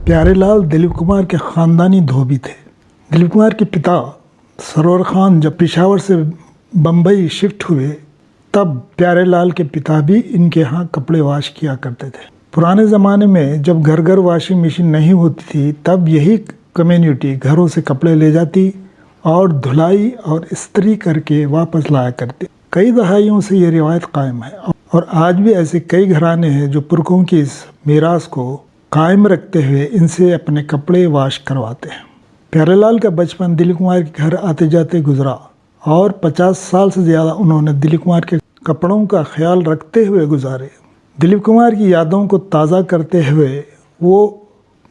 प्यारेलाल दिलीप कुमार के ख़ानदानी धोबी थे। दिलीप कुमार के पिता सरवर खान जब पेशावर से बम्बई शिफ्ट हुए तब प्यारेलाल के पिता भी इनके यहाँ कपड़े वॉश किया करते थे। पुराने ज़माने में जब घर घर वॉशिंग मशीन नहीं होती थी तब यही कम्युनिटी घरों से कपड़े ले जाती और धुलाई और इस्त्री करके वापस लाया करती। कई दहाइयों से ये रिवायत कायम है और आज भी ऐसे कई घराने हैं जो पुरखों की इस मीरास को कायम रखते हुए इनसे अपने कपड़े वॉश करवाते हैं। प्यारेलाल का बचपन दिलीप कुमार के घर आते जाते गुजरा और 50 साल से ज़्यादा उन्होंने दिलीप कुमार के कपड़ों का ख्याल रखते हुए गुजारे। दिलीप कुमार की यादों को ताज़ा करते हुए वो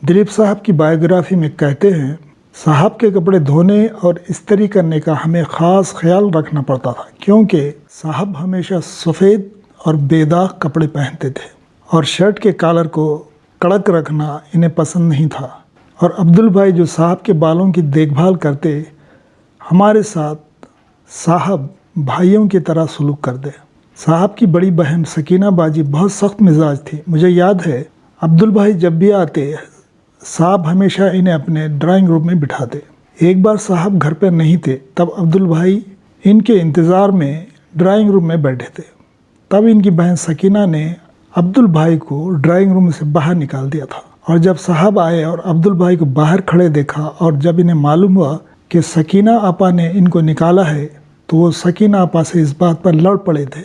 दिलीप साहब की बायोग्राफी में कहते हैं, साहब के कपड़े धोने और इस्त्री करने का हमें ख़ास ख्याल रखना पड़ता था क्योंकि साहब हमेशा सफ़ेद और बेदाग कपड़े पहनते थे और शर्ट के कॉलर को कड़क रखना इन्हें पसंद नहीं था। और अब्दुल भाई जो साहब के बालों की देखभाल करते, हमारे साथ साहब भाइयों की तरह सलूक करते। साहब की बड़ी बहन सकीना बाजी बहुत सख्त मिजाज थी। मुझे याद है अब्दुल भाई जब भी आते साहब हमेशा इन्हें अपने ड्राइंग रूम में बिठाते। एक बार साहब घर पर नहीं थे तब अब्दुल भाई इनके इंतज़ार में ड्राइंग रूम में बैठे थे। तब इनकी बहन सकीना ने अब्दुल भाई को ड्राइंग रूम से बाहर निकाल दिया था और जब साहब आए और अब्दुल भाई को बाहर खड़े देखा और जब इन्हें मालूम हुआ कि सकीना आपा ने इनको निकाला है तो वो सकीना आपा से इस बात पर लड़ पड़े थे।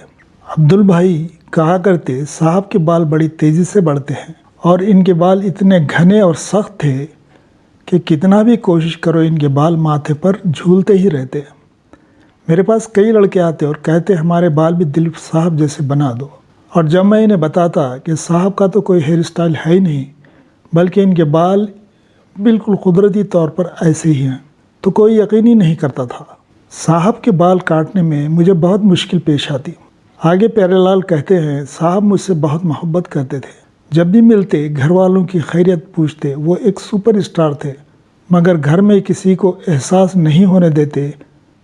अब्दुल भाई कहा करते, साहब के बाल बड़ी तेज़ी से बढ़ते हैं और इनके बाल इतने घने और सख्त थे कि कितना भी कोशिश करो इनके बाल माथे पर झूलते ही रहते। मेरे पास कई लड़के आते और कहते हमारे बाल भी दिलीप साहब जैसे बना दो, और जब मैं इन्हें बताता कि साहब का तो कोई हेयर स्टाइल है ही नहीं बल्कि इनके बाल बिल्कुल कुदरती तौर पर ऐसे ही हैं तो कोई यकीन ही नहीं करता था। साहब के बाल काटने में मुझे बहुत मुश्किल पेश आती। आगे प्यारेलाल कहते हैं, साहब मुझसे बहुत मोहब्बत करते थे। जब भी मिलते घर वालों की खैरियत पूछते। वो एक सुपर स्टार थे मगर घर में किसी को एहसास नहीं होने देते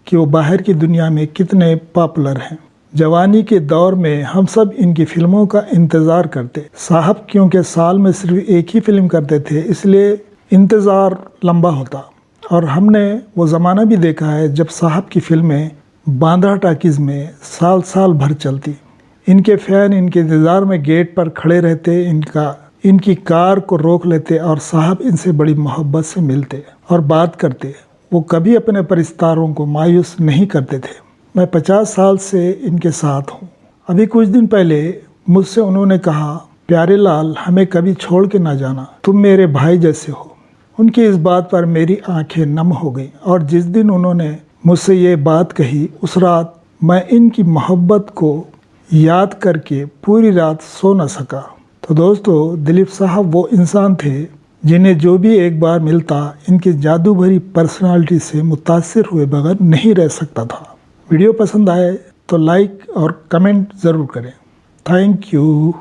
कि वो बाहर की दुनिया में कितने पॉपुलर हैं। जवानी के दौर में हम सब इनकी फिल्मों का इंतज़ार करते। साहब क्योंकि साल में सिर्फ एक ही फिल्म करते थे इसलिए इंतज़ार लंबा होता और हमने वो ज़माना भी देखा है जब साहब की फिल्में बांद्रा टाकीज़ में साल साल भर चलती। इनके फ़ैन इनके इंतज़ार में गेट पर खड़े रहते, इनकी कार को रोक लेते और साहब इनसे बड़ी मोहब्बत से मिलते और बात करते। वो कभी अपने परिस्तारों को मायूस नहीं करते थे। मैं 50 साल से इनके साथ हूँ। अभी कुछ दिन पहले मुझसे उन्होंने कहा, प्यारेलाल हमें कभी छोड़ के ना जाना, तुम मेरे भाई जैसे हो। उनकी इस बात पर मेरी आंखें नम हो गईं और जिस दिन उन्होंने मुझसे ये बात कही उस रात मैं इनकी मोहब्बत को याद करके पूरी रात सो न सका। तो दोस्तों, दिलीप साहब वो इंसान थे जिन्हें जो भी एक बार मिलता इनकी जादू भरी पर्सनालिटी से मुतासिर हुए बगैर नहीं रह सकता था। वीडियो पसंद आए तो लाइक और कमेंट ज़रूर करें। Thank you.